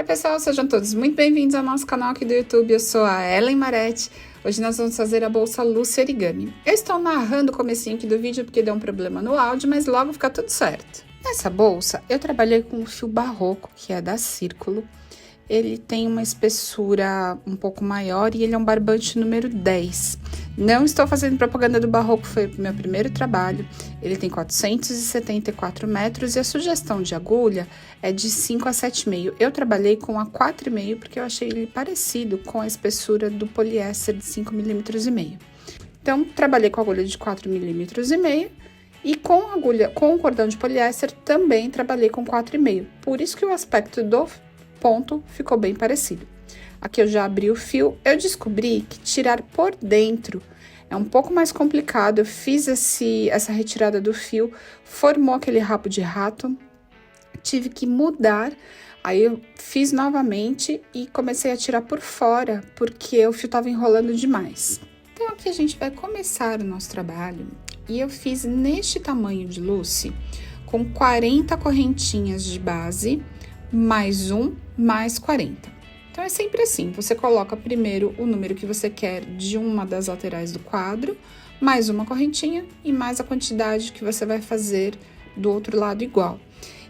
pessoal, sejam todos muito bem-vindos ao nosso canal aqui do YouTube. Eu sou a Ellen Maretti. Hoje nós vamos fazer a bolsa Lucy Origami. Eu estou narrando o comecinho aqui do vídeo porque deu um problema no áudio, mas logo fica tudo certo. Nessa bolsa eu trabalhei com o fio barroco, que é da Círculo. Ele tem uma espessura um pouco maior e ele é um barbante número 10. Não estou fazendo propaganda do barroco, foi o meu primeiro trabalho. Ele tem 474 metros e a sugestão de agulha é de 5 a 7,5. Eu trabalhei com a 4,5 porque eu achei ele parecido com a espessura do poliéster de 5,5 mm. Então, trabalhei com a agulha de 4,5 mm e com a agulha, com o cordão de poliéster também trabalhei com 4,5. Por isso que o aspecto do ponto ficou bem parecido. Aqui eu já abri o fio, eu descobri que tirar por dentro é um pouco mais complicado. Eu fiz essa retirada do fio, formou aquele rabo de rato, tive que mudar, aí eu fiz novamente e comecei a tirar por fora, porque o fio tava enrolando demais. Então aqui a gente vai começar o nosso trabalho, e eu fiz neste tamanho de Lucy, com 40 correntinhas de base, mais 1, mais 40. Então, é sempre assim, você coloca primeiro o número que você quer de uma das laterais do quadro, mais uma correntinha e mais a quantidade que você vai fazer do outro lado igual.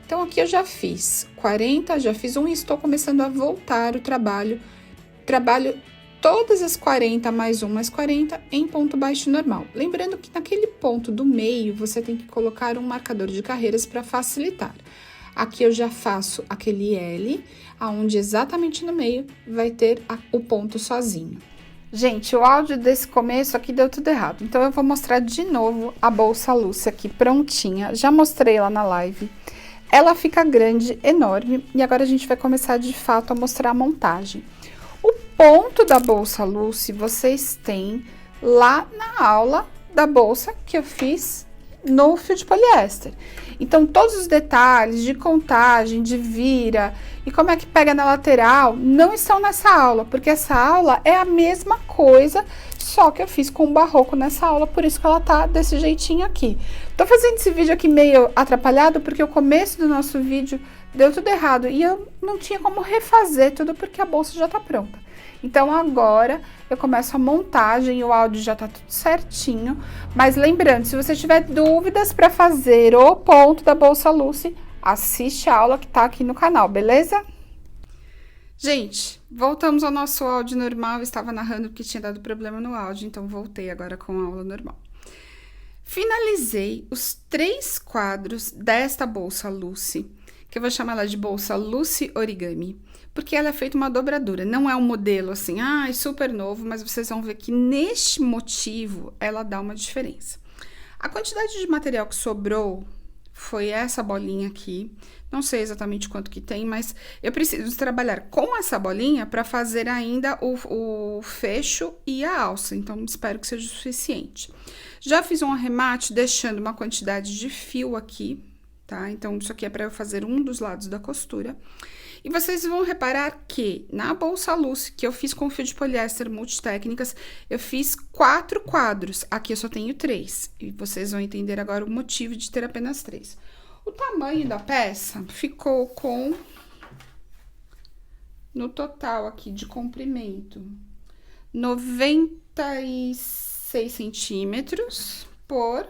Então, aqui eu já fiz 40, já fiz um e estou começando a voltar o trabalho. Trabalho todas as 40 mais 1 mais 40 em ponto baixo normal. Lembrando que naquele ponto do meio, você tem que colocar um marcador de carreiras para facilitar. Aqui eu já faço aquele L, aonde exatamente no meio vai ter o ponto sozinho. Gente, o áudio desse começo aqui deu tudo errado, então eu vou mostrar de novo a bolsa Lucy aqui prontinha. Já mostrei lá na live. Ela fica grande, enorme, e agora a gente vai começar de fato a mostrar a montagem. O ponto da bolsa Lucy vocês têm lá na aula da bolsa que eu fiz no fio de poliéster. Então, todos os detalhes de contagem, de vira e como é que pega na lateral não estão nessa aula, porque essa aula é a mesma coisa, só que eu fiz com o barroco nessa aula, por isso que ela tá desse jeitinho aqui. Tô fazendo esse vídeo aqui meio atrapalhado, porque o começo do nosso vídeo deu tudo errado e eu não tinha como refazer tudo, porque a bolsa já tá pronta. Então, agora eu começo a montagem, o áudio já tá tudo certinho. Mas lembrando, se você tiver dúvidas para fazer o ponto da bolsa Lucy, assiste a aula que tá aqui no canal, beleza? Gente, voltamos ao nosso áudio normal. Eu estava narrando porque tinha dado problema no áudio, então voltei agora com a aula normal. Finalizei os 3 quadros desta bolsa Lucy, que eu vou chamar ela de bolsa Lucy Origami, porque ela é feita uma dobradura, não é um modelo assim, super novo, mas vocês vão ver que neste motivo ela dá uma diferença. A quantidade de material que sobrou foi essa bolinha aqui, não sei exatamente quanto que tem, mas eu preciso trabalhar com essa bolinha para fazer ainda o fecho e a alça, então espero que seja o suficiente. Já fiz um arremate deixando uma quantidade de fio aqui, tá? Então, isso aqui é para eu fazer um dos lados da costura. E vocês vão reparar que na bolsa Lucy, que eu fiz com fio de poliéster multitécnicas, eu fiz 4 quadros. Aqui eu só tenho 3. E vocês vão entender agora o motivo de ter apenas 3. O tamanho da peça ficou com, no total aqui de comprimento, 96 centímetros por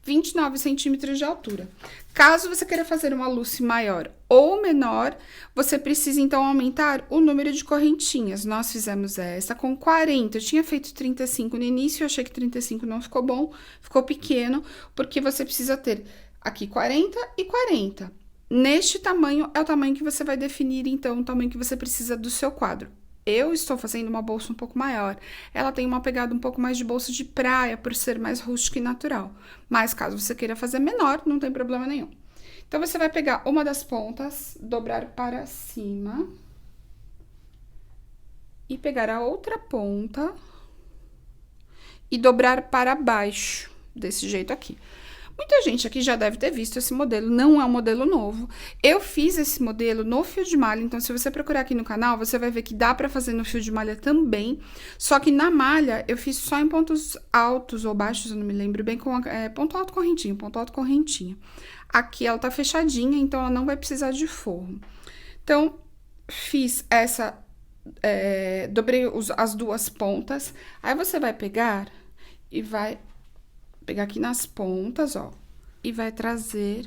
29 centímetros de altura. Caso você queira fazer uma Lucy maior ou menor, você precisa, então, aumentar o número de correntinhas. Nós fizemos essa com 40. Eu tinha feito 35 no início, eu achei que 35 não ficou bom, ficou pequeno, porque você precisa ter aqui 40 e 40. Neste tamanho, é o tamanho que você vai definir, então, o tamanho que você precisa do seu quadro. Eu estou fazendo uma bolsa um pouco maior. Ela tem uma pegada um pouco mais de bolsa de praia, por ser mais rústica e natural. Mas, caso você queira fazer menor, não tem problema nenhum. Então, você vai pegar uma das pontas, dobrar para cima. E pegar a outra ponta e dobrar para baixo, desse jeito aqui. Muita gente aqui já deve ter visto esse modelo, não é um modelo novo. Eu fiz esse modelo no fio de malha, então se você procurar aqui no canal, você vai ver que dá pra fazer no fio de malha também. Só que na malha, eu fiz só em pontos altos ou baixos, eu não me lembro bem, com ponto alto correntinho, ponto alto correntinho. Aqui ela tá fechadinha, então ela não vai precisar de forro. Então, fiz essa, dobrei as duas pontas. Aí, você vai pegar e vai pegar aqui nas pontas, ó, e vai trazer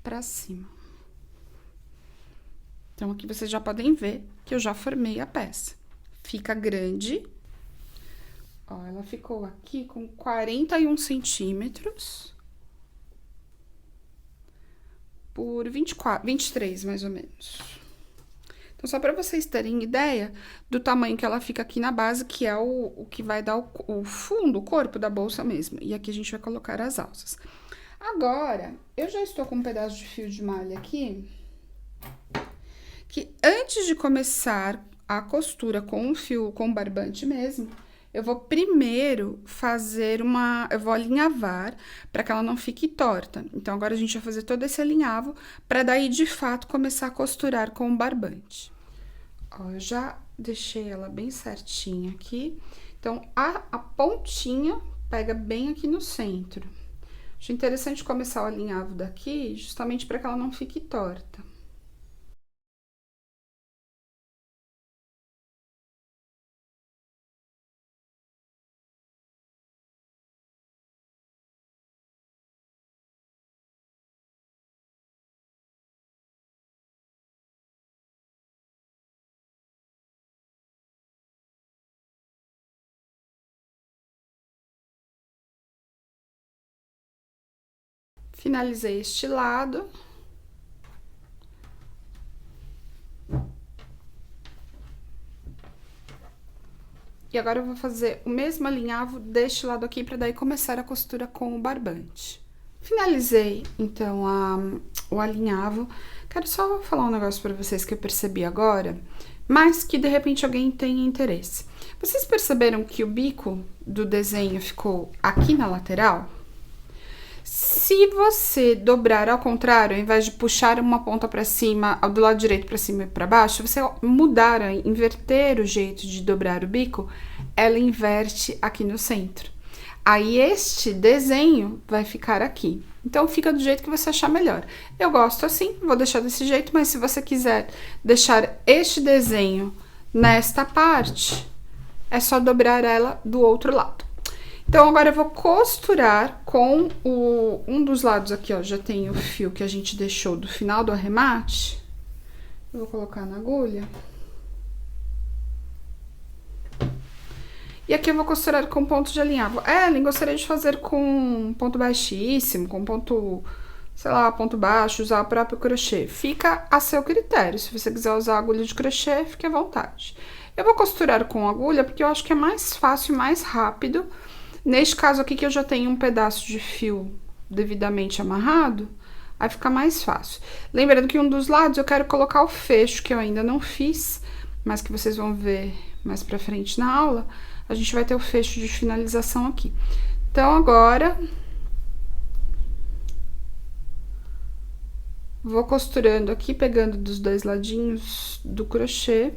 pra cima. Então, aqui vocês já podem ver que eu já formei a peça. Fica grande. Ó, ela ficou aqui com 41 centímetros por 23, mais ou menos. Então, só para vocês terem ideia do tamanho que ela fica aqui na base, que é o que vai dar o fundo, o corpo da bolsa mesmo. E aqui a gente vai colocar as alças. Agora, eu já estou com um pedaço de fio de malha aqui, que antes de começar a costura com o fio, com o barbante mesmo, eu vou primeiro fazer eu vou alinhavar para que ela não fique torta. Então, agora a gente vai fazer todo esse alinhavo para daí, de fato, começar a costurar com o barbante. Ó, eu já deixei ela bem certinha aqui. Então, a pontinha pega bem aqui no centro. Acho interessante começar o alinhavo daqui, justamente para que ela não fique torta. Finalizei este lado. E agora eu vou fazer o mesmo alinhavo deste lado aqui, para daí começar a costura com o barbante. Finalizei, então, o alinhavo. Quero só falar um negócio para vocês que eu percebi agora, mas que de repente alguém tenha interesse. Vocês perceberam que o bico do desenho ficou aqui na lateral? Se você dobrar ao contrário, ao invés de puxar uma ponta para cima, do lado direito para cima e para baixo, você mudar, inverter o jeito de dobrar o bico, ela inverte aqui no centro. Aí, este desenho vai ficar aqui. Então, fica do jeito que você achar melhor. Eu gosto assim, vou deixar desse jeito, mas se você quiser deixar este desenho nesta parte, é só dobrar ela do outro lado. Então, agora eu vou costurar com um dos lados aqui, ó, já tem o fio que a gente deixou do final do arremate. Eu vou colocar na agulha. E aqui eu vou costurar com ponto de alinhavo. Ellen, gostaria de fazer com ponto baixíssimo, com ponto, sei lá, ponto baixo, usar o próprio crochê. Fica a seu critério. Se você quiser usar agulha de crochê, fique à vontade. Eu vou costurar com agulha porque eu acho que é mais fácil e mais rápido. Neste caso aqui, que eu já tenho um pedaço de fio devidamente amarrado, aí fica mais fácil. Lembrando que um dos lados eu quero colocar o fecho, que eu ainda não fiz, mas que vocês vão ver mais pra frente na aula. A gente vai ter o fecho de finalização aqui. Então, agora, vou costurando aqui, pegando dos dois ladinhos do crochê.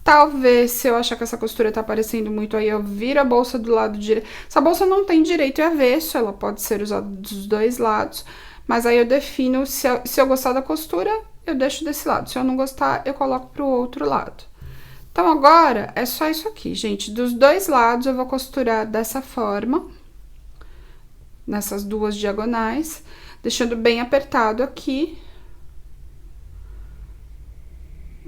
Talvez, se eu achar que essa costura tá aparecendo muito, aí eu viro a bolsa do lado direito. Essa bolsa não tem direito e avesso, ela pode ser usada dos dois lados, mas aí eu defino, se eu gostar da costura, eu deixo desse lado. Se eu não gostar, eu coloco pro outro lado. Então, agora, é só isso aqui, gente. Dos dois lados, eu vou costurar dessa forma, nessas duas diagonais, deixando bem apertado aqui.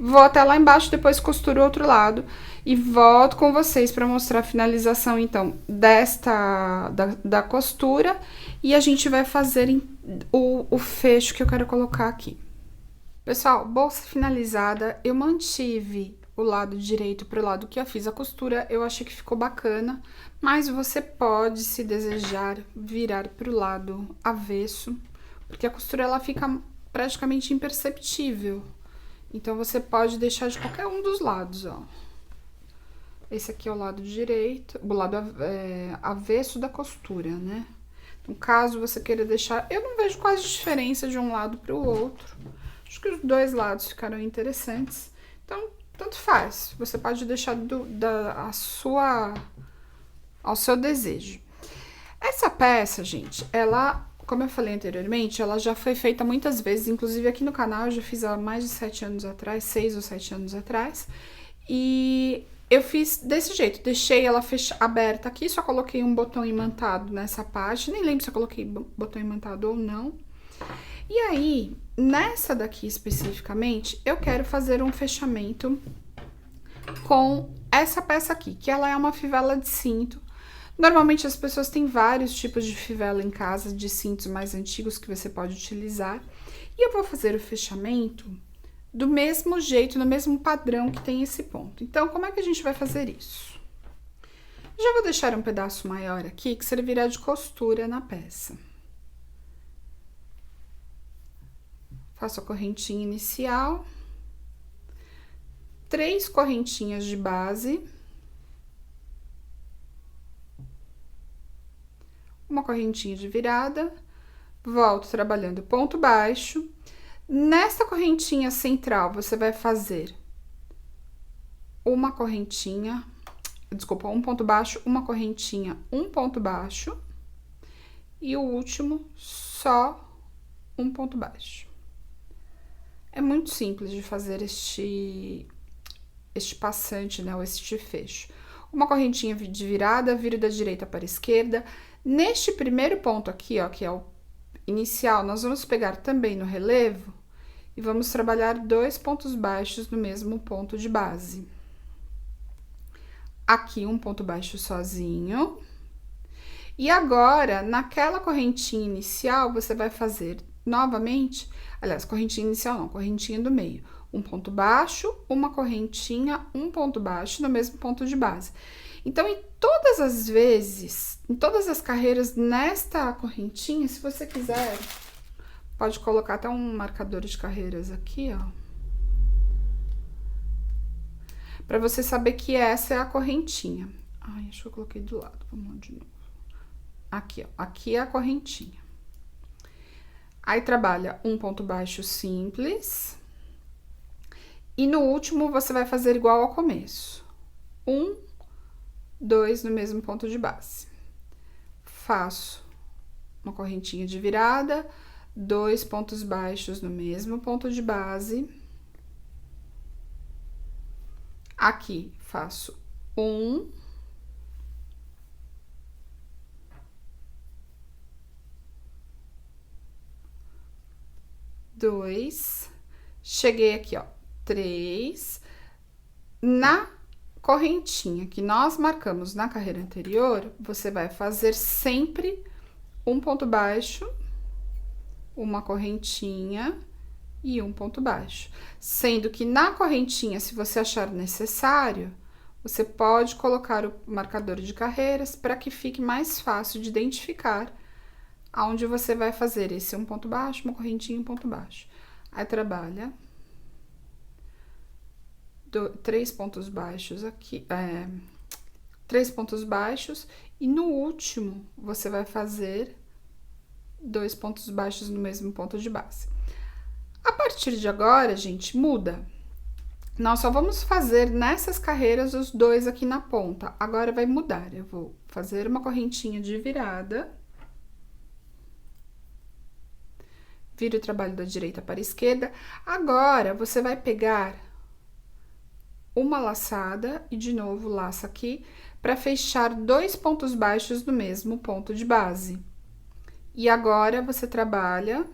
Vou até lá embaixo, depois costuro o outro lado e volto com vocês para mostrar a finalização, então, da costura. E a gente vai fazer o fecho que eu quero colocar aqui. Pessoal, bolsa finalizada, eu mantive o lado direito pro lado que eu fiz a costura, eu achei que ficou bacana, mas você pode, se desejar, virar pro lado avesso, porque a costura ela fica praticamente imperceptível. Então, você pode deixar de qualquer um dos lados, ó. Esse aqui é o lado direito, o lado avesso da costura, né? Então, caso você queira deixar... Eu não vejo quase diferença de um lado para o outro. Acho que os dois lados ficaram interessantes. Então, tanto faz. Você pode deixar ao seu desejo. Essa peça, gente, ela, como eu falei anteriormente, ela já foi feita muitas vezes, inclusive aqui no canal eu já fiz há mais de 7 anos atrás, 6 ou 7 anos atrás, e eu fiz desse jeito, deixei ela aberta aqui, só coloquei um botão imantado nessa parte, nem lembro se eu coloquei botão imantado ou não. E aí, nessa daqui especificamente, eu quero fazer um fechamento com essa peça aqui, que ela é uma fivela de cinto. Normalmente as pessoas têm vários tipos de fivela em casa, de cintos mais antigos que você pode utilizar. E eu vou fazer o fechamento do mesmo jeito, no mesmo padrão que tem esse ponto. Então, como é que a gente vai fazer isso? Já vou deixar um pedaço maior aqui, que servirá de costura na peça. Faço a correntinha inicial, 3 correntinhas de base, uma correntinha de virada, volto trabalhando ponto baixo. Nesta correntinha central, você vai fazer uma correntinha, desculpa, um ponto baixo, uma correntinha, um ponto baixo, e o último só um ponto baixo. É muito simples de fazer este passante, né, ou este fecho. Uma correntinha de virada, viro da direita para a esquerda. Neste primeiro ponto aqui, ó, que é o inicial, nós vamos pegar também no relevo e vamos trabalhar 2 pontos baixos no mesmo ponto de base. Aqui um ponto baixo sozinho. E agora, naquela correntinha inicial, você vai fazer novamente, aliás, correntinha inicial não, correntinha do meio. Um ponto baixo, uma correntinha, um ponto baixo no mesmo ponto de base. Então, em todas as vezes, em todas as carreiras nesta correntinha, se você quiser, pode colocar até um marcador de carreiras aqui, ó. Pra você saber que essa é a correntinha. Ai, acho que eu coloquei do lado, vamos lá de novo. Aqui, ó, aqui é a correntinha. Aí, trabalha um ponto baixo simples. E no último, você vai fazer igual ao começo. 1, 2 no mesmo ponto de base. Faço uma correntinha de virada, 2 pontos baixos no mesmo ponto de base. Aqui, faço 1, 2, cheguei aqui, ó, 3. Na correntinha que nós marcamos na carreira anterior, você vai fazer sempre um ponto baixo, uma correntinha e um ponto baixo. Sendo que na correntinha, se você achar necessário, você pode colocar o marcador de carreiras para que fique mais fácil de identificar aonde você vai fazer esse um ponto baixo, uma correntinha e um ponto baixo. Aí, trabalha 3 pontos baixos aqui, 3 pontos baixos, e no último, você vai fazer 2 pontos baixos no mesmo ponto de base. A partir de agora, gente, muda. Nós só vamos fazer nessas carreiras os 2 aqui na ponta. Agora vai mudar. Eu vou fazer uma correntinha de virada. Vira o trabalho da direita para a esquerda. Agora, você vai pegar uma laçada e de novo laça aqui para fechar 2 pontos baixos no mesmo ponto de base. E agora, você trabalha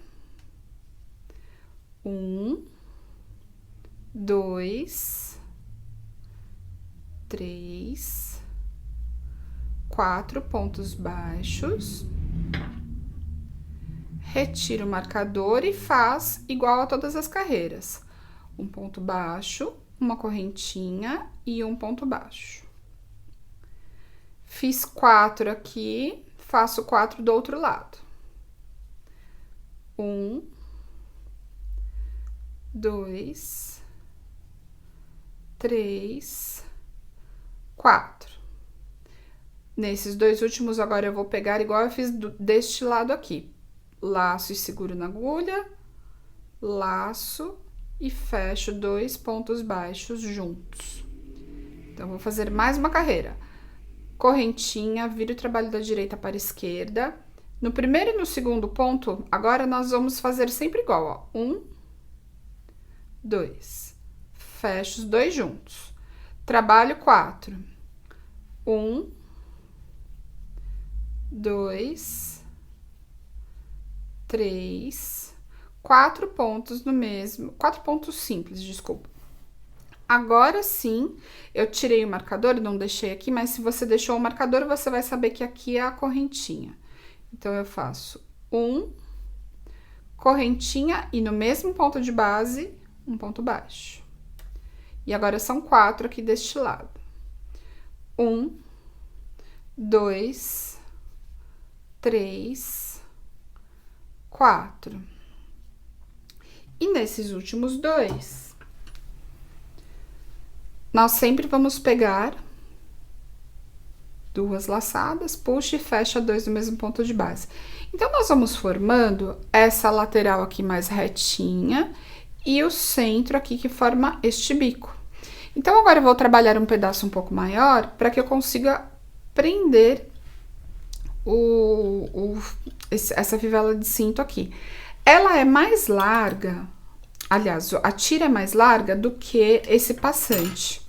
1, 2, 3, 4 pontos baixos. Retira o marcador e faz igual a todas as carreiras. Um ponto baixo, uma correntinha e um ponto baixo. Fiz 4 aqui, faço 4 do outro lado. 1, 2, 3, 4. Nesses 2 últimos, agora eu vou pegar igual eu fiz deste lado aqui. Laço e seguro na agulha, laço e fecho 2 pontos baixos juntos. Então, vou fazer mais uma carreira. correntinha, vira o trabalho da direita para a esquerda. No primeiro e no segundo ponto, agora nós vamos fazer sempre igual, ó. 1, 2, fecho os dois juntos. Trabalho 4. 1, 2, 3, 4 pontos no mesmo, 4 pontos simples, desculpa. Agora sim, eu tirei o marcador, não deixei aqui, mas se você deixou o marcador, você vai saber que aqui é a correntinha. Então, eu faço 1, correntinha e no mesmo ponto de base, um ponto baixo. E agora são 4 aqui deste lado. 1, 2, 3, 4. E nesses últimos dois, nós sempre vamos pegar duas laçadas, puxa e fecha dois no mesmo ponto de base. Então, nós vamos formando essa lateral aqui mais retinha e o centro aqui que forma este bico. Então, agora eu vou trabalhar um pedaço um pouco maior para que eu consiga prender essa fivela de cinto aqui. Ela é mais larga, aliás, a tira é mais larga do que esse passante.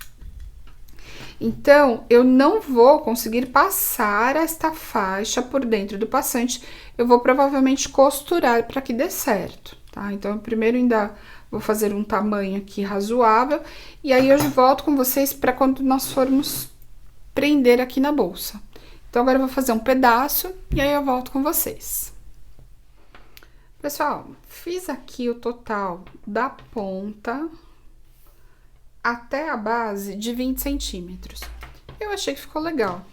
Então, eu não vou conseguir passar esta faixa por dentro do passante, eu vou provavelmente costurar para que dê certo, tá? Então, eu primeiro ainda vou fazer um tamanho aqui razoável, e aí eu volto com vocês para quando nós formos prender aqui na bolsa. Então, agora eu vou fazer um pedaço, e aí eu volto com vocês. Pessoal, fiz aqui o total da ponta até a base de 20 centímetros. Eu achei que ficou legal.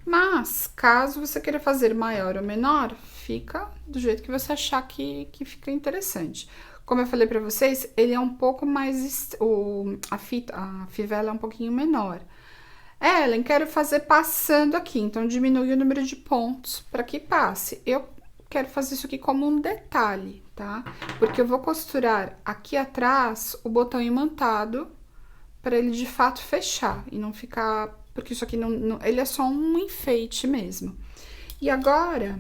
Mas, caso você queira fazer maior ou menor, fica do jeito que você achar que fica interessante. Como eu falei pra vocês, ele é um pouco mais... a fivela é um pouquinho menor. Ellen, quero fazer passando aqui, então diminui o número de pontos para que passe. Eu quero fazer isso aqui como um detalhe, tá? Porque eu vou costurar aqui atrás o botão imantado para ele de fato fechar e não ficar, porque isso aqui não, ele é só um enfeite mesmo. E agora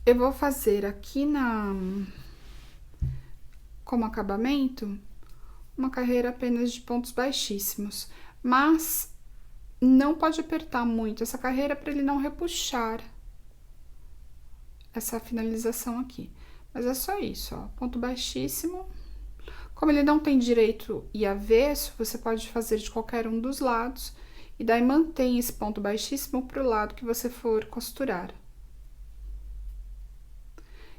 eu vou fazer aqui como acabamento uma carreira apenas de pontos baixíssimos, mas não pode apertar muito essa carreira para ele não repuxar essa finalização aqui. Mas é só isso, ó, ponto baixíssimo. Como ele não tem direito e avesso, você pode fazer de qualquer um dos lados, e daí mantém esse ponto baixíssimo pro lado que você for costurar.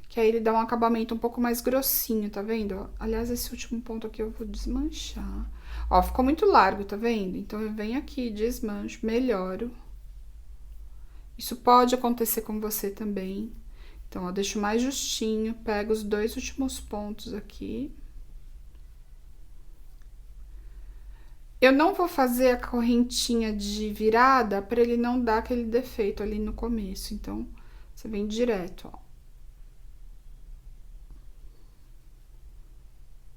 Que aí ele dá um acabamento um pouco mais grossinho, tá vendo? Aliás, esse último ponto aqui eu vou desmanchar. Ó, ficou muito largo, tá vendo? Então, eu venho aqui, desmancho, melhoro. Isso pode acontecer com você também. Então, eu deixo mais justinho, pego os dois últimos pontos aqui. Eu não vou fazer a correntinha de virada para ele não dar aquele defeito ali no começo. Então, você vem direto, ó.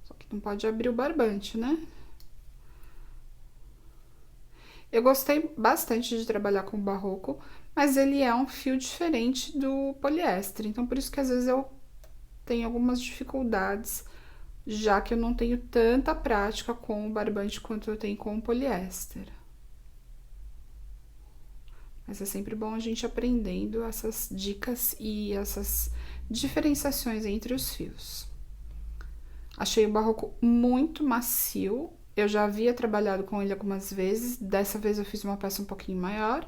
Só que não pode abrir o barbante, né? Eu gostei bastante de trabalhar com o barroco, mas ele é um fio diferente do poliéster. Então, por isso que às vezes eu tenho algumas dificuldades, já que eu não tenho tanta prática com o barbante quanto eu tenho com o poliéster. Mas é sempre bom a gente aprendendo essas dicas e essas diferenciações entre os fios. Achei o barroco muito macio, eu já havia trabalhado com ele algumas vezes, dessa vez eu fiz uma peça um pouquinho maior.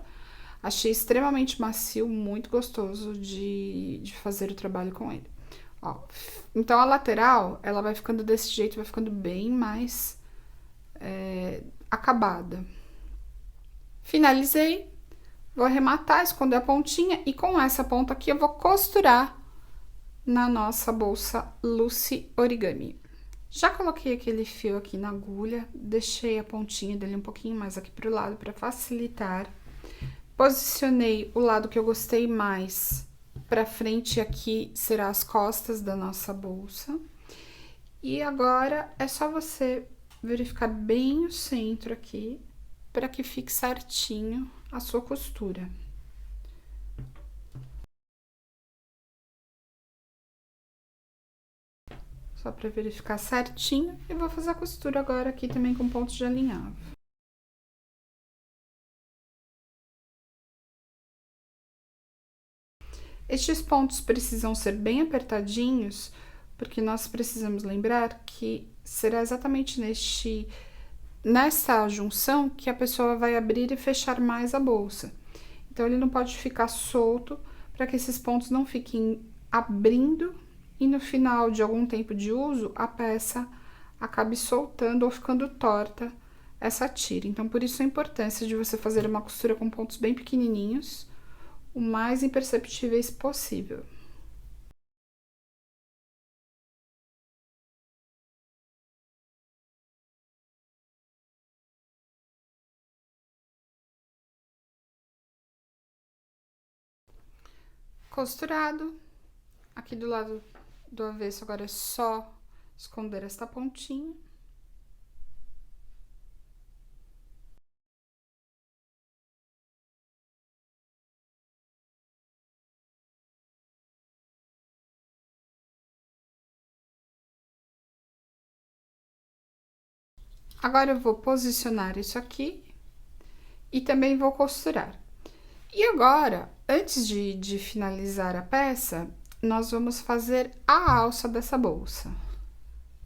Achei extremamente macio, muito gostoso de fazer o trabalho com ele. Ó, então, a lateral, ela vai ficando desse jeito, vai ficando bem mais acabada. Finalizei, vou arrematar, esconder a pontinha, e com essa ponta aqui eu vou costurar na nossa bolsa Lucy Origami. Já coloquei aquele fio aqui na agulha, deixei a pontinha dele um pouquinho mais aqui pro lado para facilitar. Posicionei o lado que eu gostei mais pra frente, aqui será as costas da nossa bolsa. E agora é só você verificar bem o centro aqui, para que fique certinho a sua costura. Só para verificar certinho, e vou fazer a costura agora aqui também com pontos de alinhavo. Estes pontos precisam ser bem apertadinhos, porque nós precisamos lembrar que será exatamente nessa junção que a pessoa vai abrir e fechar mais a bolsa. Então, ele não pode ficar solto, para que esses pontos não fiquem abrindo e no final de algum tempo de uso, a peça acabe soltando ou ficando torta essa tira. Então, por isso a importância de você fazer uma costura com pontos bem pequenininhos, o mais imperceptíveis possível. Costurado, aqui do lado do avesso agora é só esconder esta pontinha. Agora eu vou posicionar isso aqui e também vou costurar. E agora, antes de finalizar a peça, nós vamos fazer a alça dessa bolsa.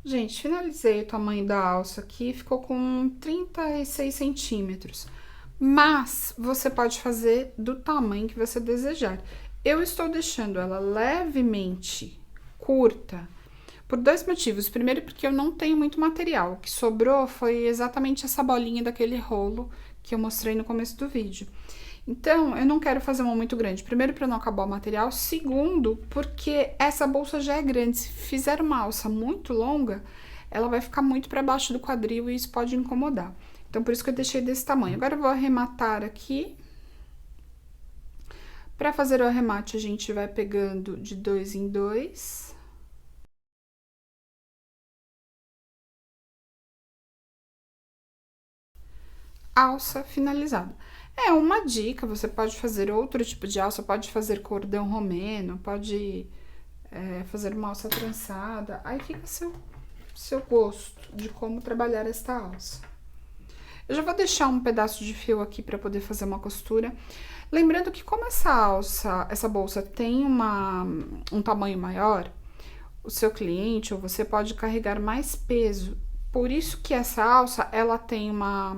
Gente, finalizei o tamanho da alça aqui, ficou com 36 centímetros. Mas você pode fazer do tamanho que você desejar. Eu estou deixando ela levemente curta por dois motivos. Primeiro, porque eu não tenho muito material. O que sobrou foi exatamente essa bolinha daquele rolo que eu mostrei no começo do vídeo. Então, eu não quero fazer uma muito grande. Primeiro, para não acabar o material. Segundo, porque essa bolsa já é grande. Se fizer uma alça muito longa, ela vai ficar muito para baixo do quadril e isso pode incomodar. Então, por isso que eu deixei desse tamanho. Agora, eu vou arrematar aqui. Para fazer o arremate, a gente vai pegando de 2 em 2. Alça finalizada. É uma dica, você pode fazer outro tipo de alça, pode fazer cordão romeno, pode fazer uma alça trançada, aí fica seu gosto de como trabalhar esta alça. Eu já vou deixar um pedaço de fio aqui para poder fazer uma costura. Lembrando que como essa bolsa tem um tamanho maior, o seu cliente ou você pode carregar mais peso. Por isso que essa alça, ela tem uma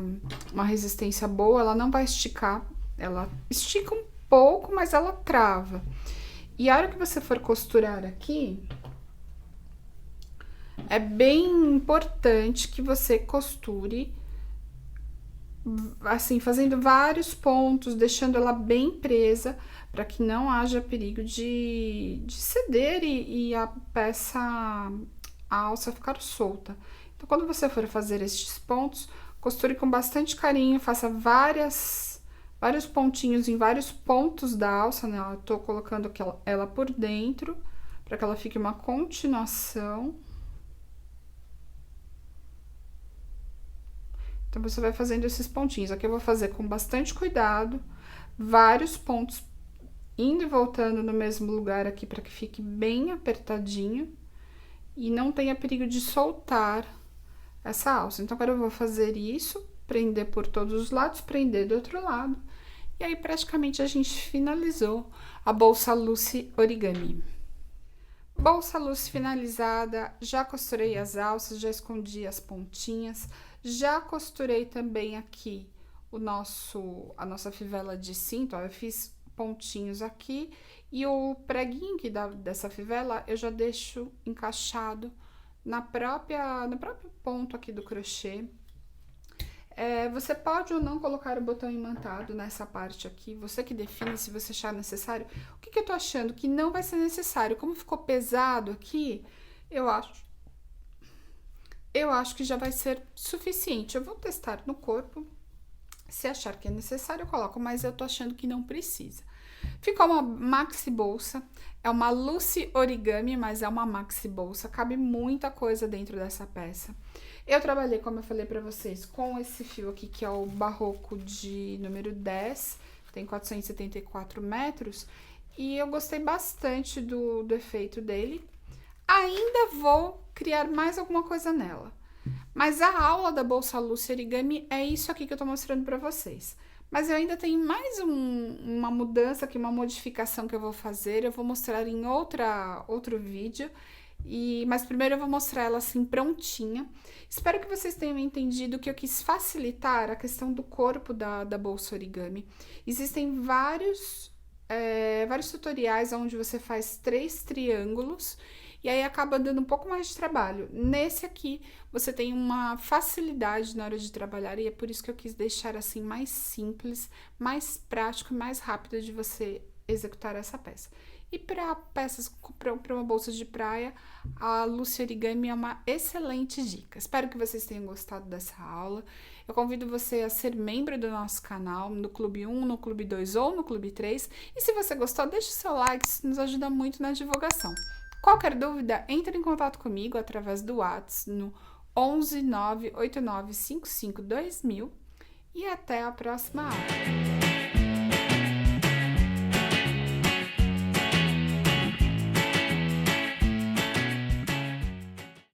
resistência boa, ela não vai esticar, ela estica um pouco, mas ela trava. E a hora que você for costurar aqui, é bem importante que você costure, assim, fazendo vários pontos, deixando ela bem presa, para que não haja perigo de ceder e a alça ficar solta. Então, quando você for fazer estes pontos, costure com bastante carinho, faça vários pontinhos em vários pontos da alça, né? Eu tô colocando ela por dentro, para que ela fique uma continuação. Então, você vai fazendo esses pontinhos. Aqui eu vou fazer com bastante cuidado, vários pontos indo e voltando no mesmo lugar aqui, para que fique bem apertadinho e não tenha perigo de soltar essa alça. Então, agora eu vou fazer isso, prender por todos os lados, prender do outro lado. E aí, praticamente, a gente finalizou a bolsa Lucy Origami. Bolsa Lucy finalizada, já costurei as alças, já escondi as pontinhas, já costurei também aqui a nossa fivela de cinto, ó, eu fiz pontinhos aqui, e o preguinho dessa fivela eu já deixo encaixado no próprio ponto aqui do crochê. Você pode ou não colocar o botão imantado nessa parte aqui, você que define se você achar necessário. O que eu tô achando? Que não vai ser necessário. Como ficou pesado aqui, eu acho que já vai ser suficiente. Eu vou testar no corpo. Se achar que é necessário, eu coloco, mas eu tô achando que não precisa. Ficou uma maxi bolsa, é uma Lucy Origami, mas é uma maxi bolsa, cabe muita coisa dentro dessa peça. Eu trabalhei, como eu falei pra vocês, com esse fio aqui, que é o Barroco de número 10, tem 474 metros, e eu gostei bastante do efeito dele. Ainda vou criar mais alguma coisa nela. Mas a aula da Bolsa Lucy Origami é isso aqui que eu tô mostrando pra vocês. Mas eu ainda tenho mais uma mudança aqui, uma modificação que eu vou fazer. Eu vou mostrar em outro vídeo. Mas primeiro eu vou mostrar ela assim prontinha. Espero que vocês tenham entendido que eu quis facilitar a questão do corpo da Bolsa Origami. Existem vários tutoriais onde você faz 3 triângulos e aí acaba dando um pouco mais de trabalho. Nesse aqui, você tem uma facilidade na hora de trabalhar e é por isso que eu quis deixar assim mais simples, mais prático e mais rápido de você executar essa peça. E para peças, para uma bolsa de praia, a Lucy Origami é uma excelente dica. Espero que vocês tenham gostado dessa aula. Eu convido você a ser membro do nosso canal, no Clube 1, no Clube 2 ou no Clube 3. E se você gostou, deixe o seu like, isso nos ajuda muito na divulgação. Qualquer dúvida, entre em contato comigo através do WhatsApp no 11 989 55 2000 e até a próxima aula.